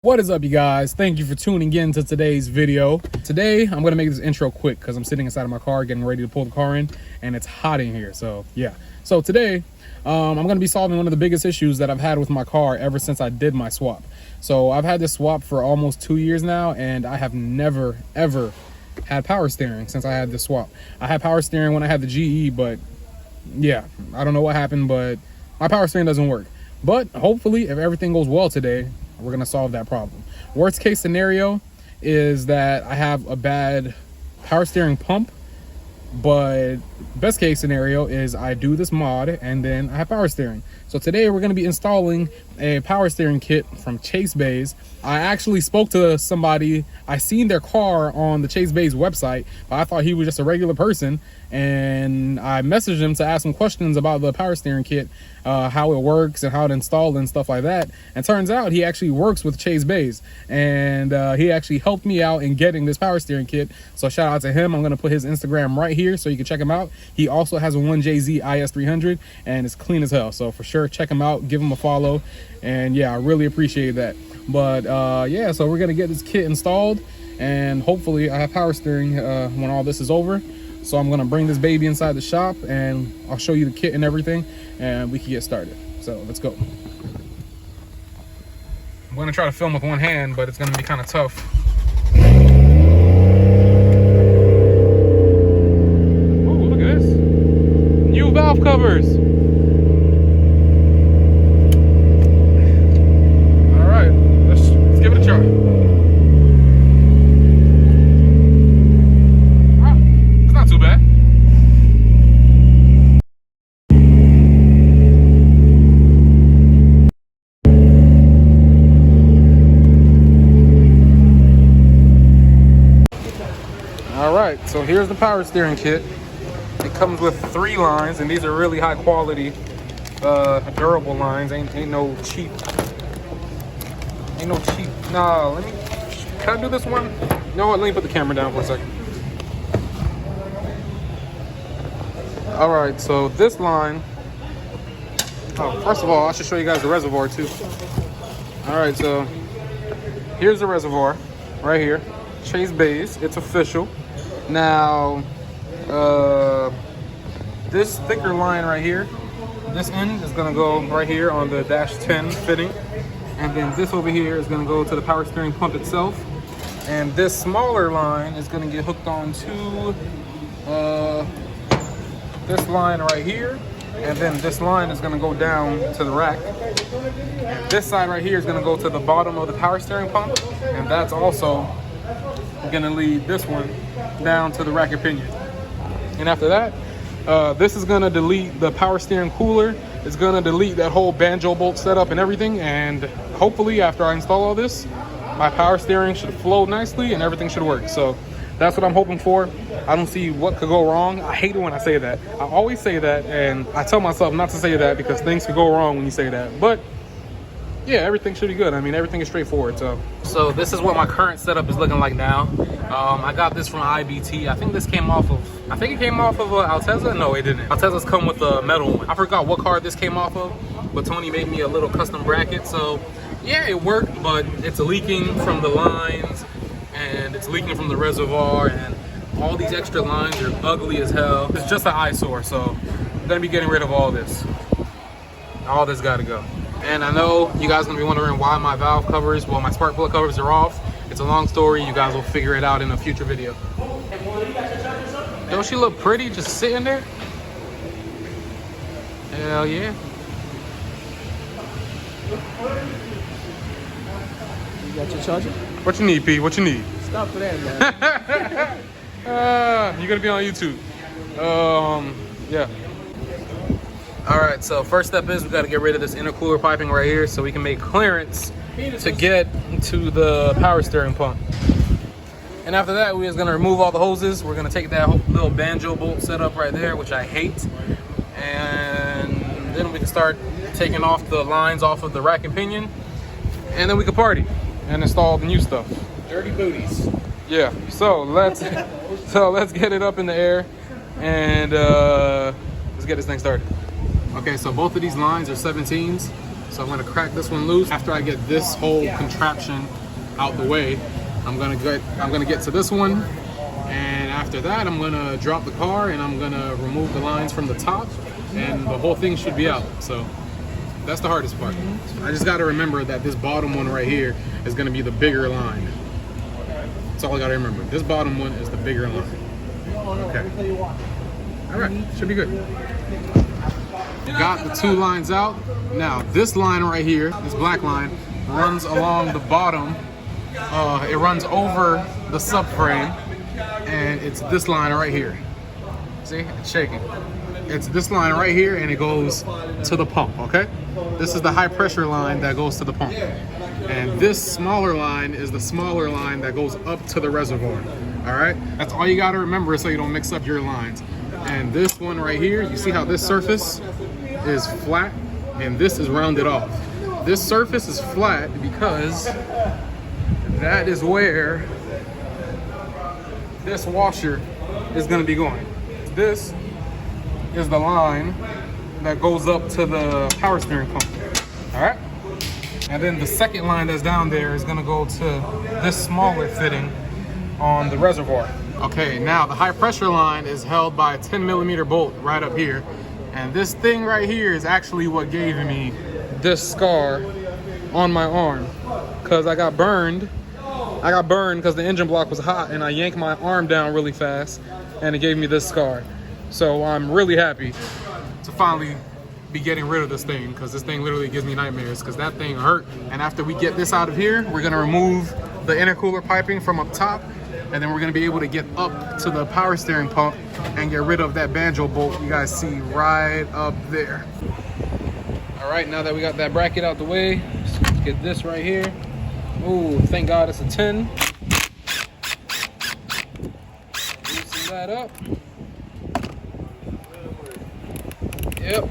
What is up, you guys? Thank you for tuning in to today's video. Today I'm gonna make this intro quick because I'm sitting inside of my car getting ready to pull the car in and it's hot in here. So yeah, so today I'm gonna be solving one of the biggest issues that I've had with my car ever since I did my swap. So I've had this swap for almost 2 years now and I have never ever had power steering since I had this swap. I had power steering when I had the GE, but yeah, I don't know what happened, but my power steering doesn't work. But hopefully if everything goes well today, we're gonna solve that problem. Worst case scenario is that I have a bad power steering pump, but best case scenario is I do this mod and then I have power steering. So today we're gonna be installing a power steering kit from Chase Bays. I actually spoke to somebody. I seen their car on the Chase Bays website, but I thought he was just a regular person, and I messaged him to ask him questions about the power steering kit, how it works and how to install and stuff like that. And turns out he actually works with Chase Bays, and he actually helped me out in getting this power steering kit. So shout out to him. I'm gonna put his Instagram right here so you can check him out. He also has a 1JZ IS300 and it's clean as hell. So for sure, check him out, give him a follow. And yeah, I really appreciate that. But yeah, so we're gonna get this kit installed and hopefully I have power steering when all this is over. So I'm gonna bring this baby inside the shop and I'll show you the kit and everything and we can get started. So let's go. I'm gonna try to film with one hand, but it's gonna be kind of tough. Oh, look at this. New valve covers. Alright, so here's the power steering kit. It comes with 3 lines, and these are really high quality, durable lines. Ain't no cheap. Nah, can I do this one? You know what, let me put the camera down for a second. Alright, so this line, first of all, I should show you guys the reservoir too. Alright, so here's the reservoir right here. Chase Bays, it's official. Now, this thicker line right here, this end is gonna go right here on the dash 10 fitting. And then this over here is gonna go to the power steering pump itself. And this smaller line is gonna get hooked on to this line right here. And then this line is gonna go down to the rack. And this side right here is gonna go to the bottom of the power steering pump. And that's also gonna lead this one down to the rack and pinion. And after that, this is gonna delete the power steering cooler. It's gonna delete that whole banjo bolt setup and everything. And hopefully after I install all this, my power steering should flow nicely and everything should work. So that's what I'm hoping for. I don't see what could go wrong. I hate it when I say that. I always say that, and I tell myself not to say that because things could go wrong when you say that. But yeah, everything should be good. I mean, everything is straightforward. So this is what my current setup is looking like now. I got this from IBT. I think it came off of Altezza. No, it didn't. Altezza's come with a metal one. I forgot what card this came off of, but Tony made me a little custom bracket. So yeah, it worked, but it's leaking from the lines and it's leaking from the reservoir, and all these extra lines are ugly as hell. It's just an eyesore. So I'm gonna be getting rid of all this. All this gotta go. And I know you guys are gonna be wondering why my valve covers, well, my spark plug covers are off. It's a long story. You guys will figure it out in a future video. Don't she look pretty just sitting there? Hell yeah. You got your charger? What you need, P? What you need? Stop for that, man. You're gonna be on YouTube. Yeah. All right, so first step is we got to get rid of this intercooler piping right here so we can make clearance to get to the power steering pump. And after that, we're just gonna remove all the hoses. We're gonna take that whole little banjo bolt setup right there, which I hate. And then we can start taking off the lines off of the rack and pinion. And then we can party and install the new stuff. Dirty booties. Yeah, so let's get it up in the air and let's get this thing started. Okay, so both of these lines are 17s. So I'm gonna crack this one loose. After I get this whole contraption out the way, I'm gonna get to this one. And after that, I'm gonna drop the car and I'm gonna remove the lines from the top, and the whole thing should be out. So that's the hardest part. I just gotta remember that this bottom one right here is gonna be the bigger line. That's all I gotta remember. This bottom one is the bigger line. Okay. All right, should be good. Got the two lines out. Now this line right here, this black line, runs along the bottom. It runs over the subframe, and it's this line right here. See, it's shaking. It's this line right here, and it goes to the pump, okay? This is the high pressure line that goes to the pump. And this smaller line is the smaller line that goes up to the reservoir, all right? That's all you gotta remember so you don't mix up your lines. And this one right here, you see how this surface is flat and this is rounded off. This surface is flat because that is where this washer is gonna be going. This is the line that goes up to the power steering pump, all right? And then the second line that's down there is gonna go to this smaller fitting on the reservoir. Okay, now the high pressure line is held by a 10mm bolt right up here. And this thing right here is actually what gave me this scar on my arm. Cause I got burned because the engine block was hot and I yanked my arm down really fast and it gave me this scar. So I'm really happy to finally be getting rid of this thing, because this thing literally gives me nightmares because that thing hurt. And after we get this out of here, we're gonna remove the intercooler piping from up top, and then we're gonna be able to get up to the power steering pump and get rid of that banjo bolt you guys see right up there. All right, now that we got that bracket out the way, let's get this right here. Ooh, thank God it's a 10. Loosen that up. Yep.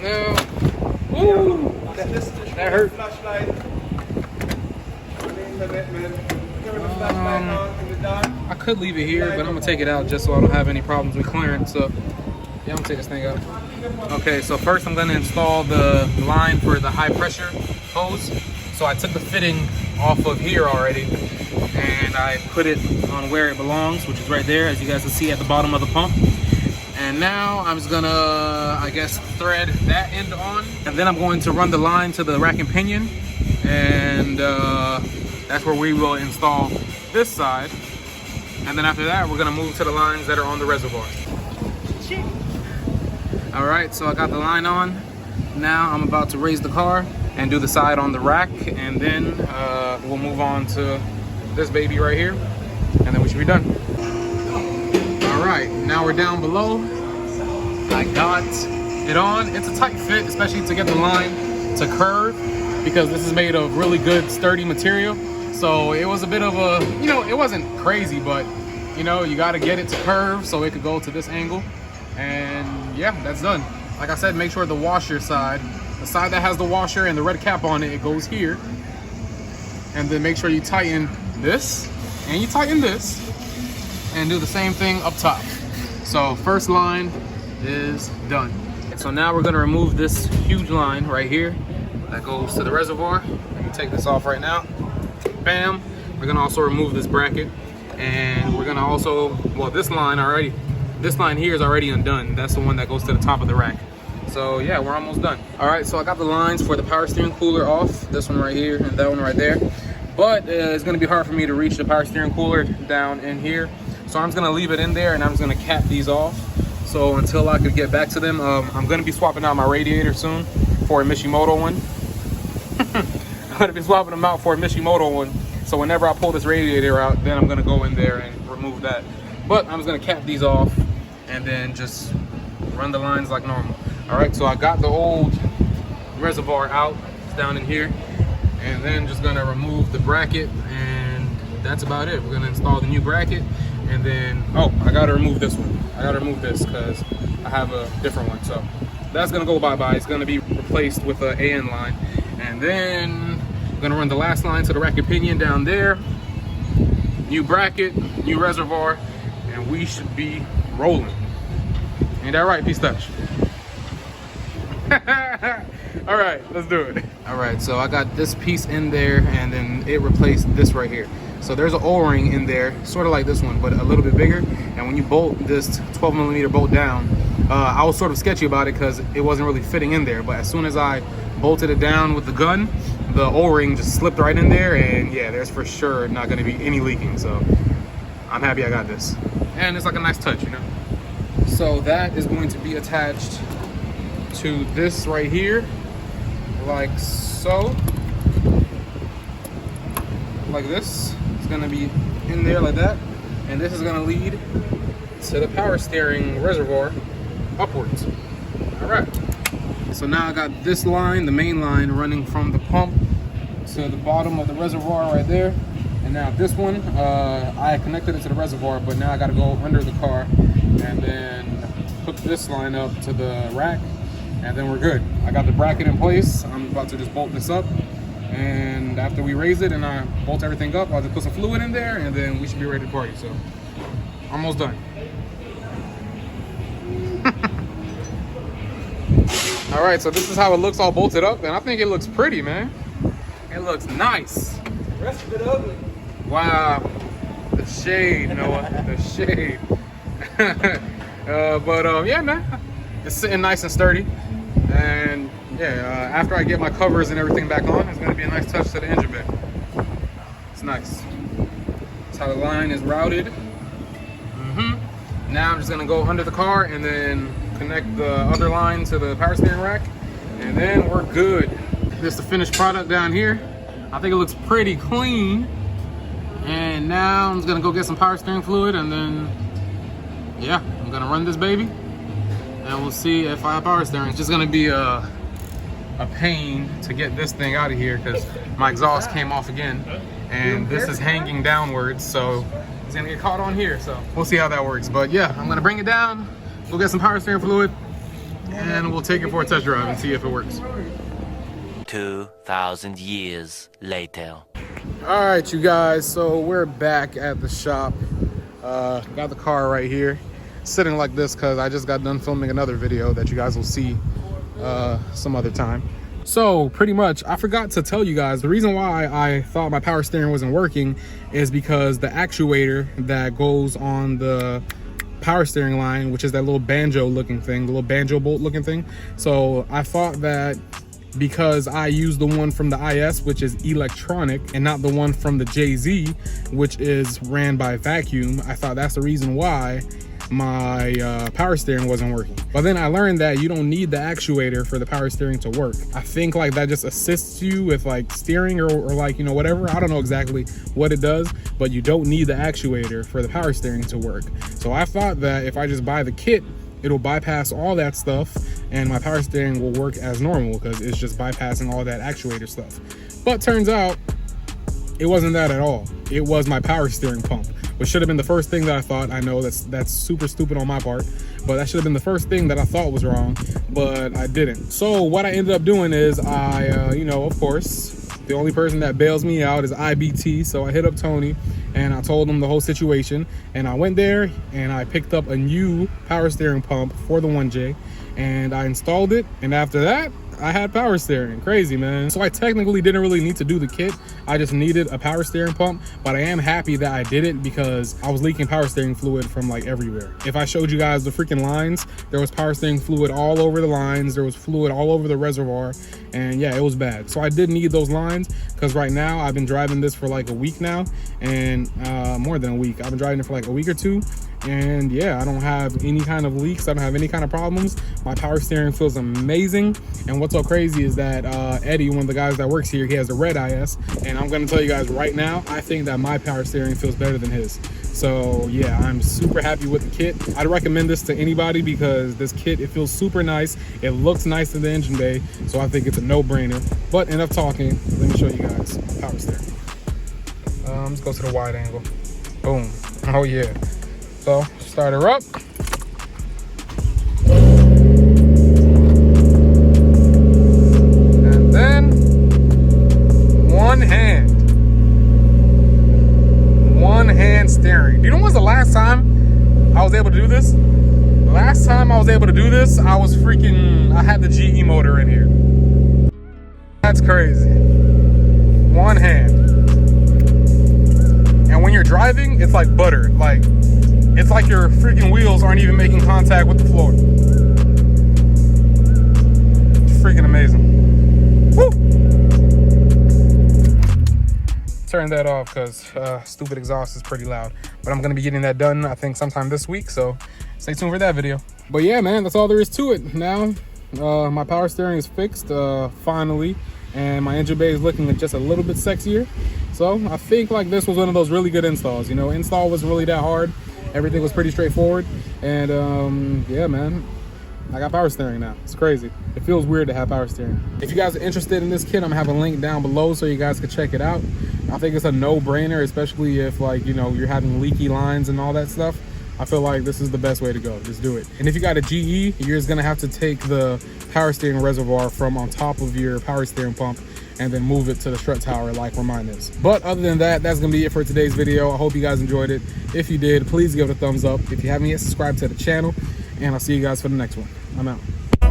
Now, ooh, that hurt. I could leave it here, but I'm gonna take it out just so I don't have any problems with clearance. So yeah, I'm gonna take this thing out. Okay, so first I'm gonna install the line for the high pressure hose. So I took the fitting off of here already and I put it on where it belongs, which is right there, as you guys can see at the bottom of the pump. And now I'm just gonna, I guess, thread that end on, and then I'm going to run the line to the rack and pinion, and that's where we will install this side. And then after that, we're gonna move to the lines that are on the reservoir. All right, so I got the line on. Now I'm about to raise the car and do the side on the rack, and then we'll move on to this baby right here, and then we should be done. All right, now we're down below. I got it on. It's a tight fit, especially to get the line to curve, because this is made of really good sturdy material. So it was a bit of a, you know, it wasn't crazy, but you know, you got to get it to curve so it could go to this angle. And yeah, that's done. Like I said, make sure the washer side, the side that has the washer and the red cap on it, it goes here. And then make sure you tighten this and you tighten this and do the same thing up top. So first line is done. So now we're gonna remove this huge line right here that goes to the reservoir. Let me take this off right now. Bam. We're gonna also remove this bracket, and we're gonna also, well, this line here is already undone. That's the one that goes to the top of the rack. So yeah, we're almost done. All right, so I got the lines for the power steering cooler off, this one right here and that one right there. But it's gonna be hard for me to reach the power steering cooler down in here. So I'm just gonna leave it in there, and I'm just gonna cap these off. So until I could get back to them, I'm gonna be swapping out my radiator soon for a Mishimoto one. I'm gonna be swapping them out for a Mishimoto one. So whenever I pull this radiator out, then I'm gonna go in there and remove that. But I'm just gonna cap these off and then just run the lines like normal. All right, so I got the old reservoir out, it's down in here. And then just gonna remove the bracket, and that's about it. We're gonna install the new bracket, and then, oh, I gotta remove this one. I gotta remove this because I have a different one. So that's gonna go bye-bye. It's gonna be replaced with an AN line. And then I'm gonna run the last line to the rack and pinion down there. New bracket, new reservoir, and we should be rolling. Ain't that right, Pistache? All right, let's do it. All right, so I got this piece in there, and then it replaced this right here. So there's an O-ring in there, sort of like this one, but a little bit bigger. And when you bolt this 12mm bolt down, I was sort of sketchy about it because it wasn't really fitting in there. But as soon as I bolted it down with the gun, the O-ring just slipped right in there, and yeah, there's for sure not going to be any leaking. So I'm happy I got this, and it's like a nice touch, you know. So that is going to be attached to this right here, like so, like this. It's gonna be in there like that, and this is gonna lead to the power steering reservoir upwards. All right, so now I got this line, the main line, running from the pump to the bottom of the reservoir right there. And now this one, I connected it to the reservoir, but now I gotta go under the car and then hook this line up to the rack, and then we're good. I got the bracket in place. I'm about to just bolt this up, and after we raise it and I bolt everything up, I'll just put some fluid in there, and then we should be ready to party. So almost done. All right, so this is how it looks all bolted up, and I think it looks pretty, man. It looks nice. The rest of it ugly. Wow, the shade, Noah, the shade. Yeah, man, it's sitting nice and sturdy. And yeah, after I get my covers and everything back on, it's gonna be a nice touch to the engine bay. It's nice. That's how the line is routed. Now I'm just gonna go under the car and then connect the other line to the power steering rack, and then we're good. This is the finished product down here. I think it looks pretty clean. And now I'm just gonna go get some power steering fluid, and then yeah, I'm gonna run this baby, and we'll see if I have power steering. It's just gonna be a pain to get this thing out of here because my exhaust came off again, and this is hanging downwards, so it's gonna get caught on here. So we'll see how that works. But yeah, I'm gonna bring it down, go get some power steering fluid, and we'll take it for a test drive and see if it works. 2,000 years later. All right, you guys, so we're back at the shop. Got the car right here, sitting like this because I just got done filming another video that you guys will see some other time. So pretty much, I forgot to tell you guys, the reason why I thought my power steering wasn't working is because the actuator that goes on the power steering line, which is that little banjo looking thing, the little banjo bolt looking thing. So I thought that because I used the one from the IS, which is electronic, and not the one from the JZ, which is ran by vacuum, I thought that's the reason why my power steering wasn't working. But then I learned that you don't need the actuator for the power steering to work. I think like that just assists you with like steering or like, you know, whatever. I don't know exactly what it does, but you don't need the actuator for the power steering to work. So I thought that if I just buy the kit, it'll bypass all that stuff and my power steering will work as normal because it's just bypassing all that actuator stuff. But turns out it wasn't that at all. It was my power steering pump, which should have been the first thing that I thought. I know that's super stupid on my part, but that should have been the first thing that I thought was wrong, but I didn't. So what I ended up doing is I, you know, of course, the only person that bails me out is IBT. So I hit up Tony and I told him the whole situation, and I went there and I picked up a new power steering pump for the 1J and I installed it, and after that I had power steering. Crazy, man. So I technically didn't really need to do the kit. I just needed a power steering pump, but I am happy that I did it because I was leaking power steering fluid from like everywhere. If I showed you guys the freaking lines, there was power steering fluid all over the lines. There was fluid all over the reservoir, and yeah, it was bad. So I did need those lines because right now I've been driving this for like a week now, and more than a week. I've been driving it for like a week or two, and yeah, I don't have any kind of leaks. I don't have any kind of problems. My power steering feels amazing. And what's so crazy is that Eddie, one of the guys that works here, he has a red IS, and I'm gonna tell you guys right now, I think that my power steering feels better than his. So yeah, I'm super happy with the kit. I'd recommend this to anybody because this kit, it feels super nice. It looks nice in the engine bay, so I think it's a no-brainer. But enough talking, let me show you guys my power steering. Let's go to the wide angle. Boom. Oh yeah. So start her up. And then one hand steering. Do you know when was the last time I was able to do this? The last time I was able to do this, I had the GE motor in here. That's crazy. One hand. And when you're driving, it's like butter. Like, it's like your freaking wheels aren't even making contact with the floor. It's freaking amazing. Woo! Turn that off because stupid exhaust is pretty loud. But I'm gonna be getting that done, I think, sometime this week. So stay tuned for that video. But yeah, man, that's all there is to it. Now, my power steering is fixed, finally. And my engine bay is looking just a little bit sexier. So I think like this was one of those really good installs. You know, install wasn't really that hard. Everything was pretty straightforward. And yeah, man, I got power steering now. It's crazy. It feels weird to have power steering. If you guys are interested in this kit, I'm gonna have a link down below so you guys can check it out. I think it's a no-brainer, especially if, like, you know, you're having leaky lines and all that stuff. I feel like this is the best way to go. Just do it. And if you got a GE, you're just gonna have to take the power steering reservoir from on top of your power steering pump and then move it to the strut tower like where mine is. But other than that, that's gonna be it for today's video. I hope you guys enjoyed it. If you did, please give it a thumbs up. If you haven't yet, subscribe to the channel, and I'll see you guys for the next one. I'm out.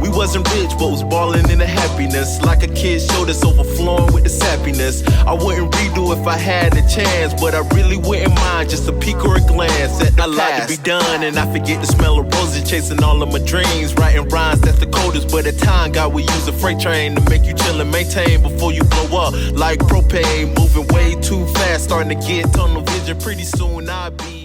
We wasn't rich, but was ballin' in the happiness. Like a kid showed us overflowing with the sappiness. I wouldn't redo if I had the chance, but I really wouldn't mind just a peek or a glance at the past. I like to be done, and I forget the smell of roses, chasing all of my dreams. Writing rhymes, that's the coldest, but at time, God will use a freight train to make you chill and maintain before you blow up. Like propane, moving way too fast, starting to get tunnel vision. Pretty soon I'll be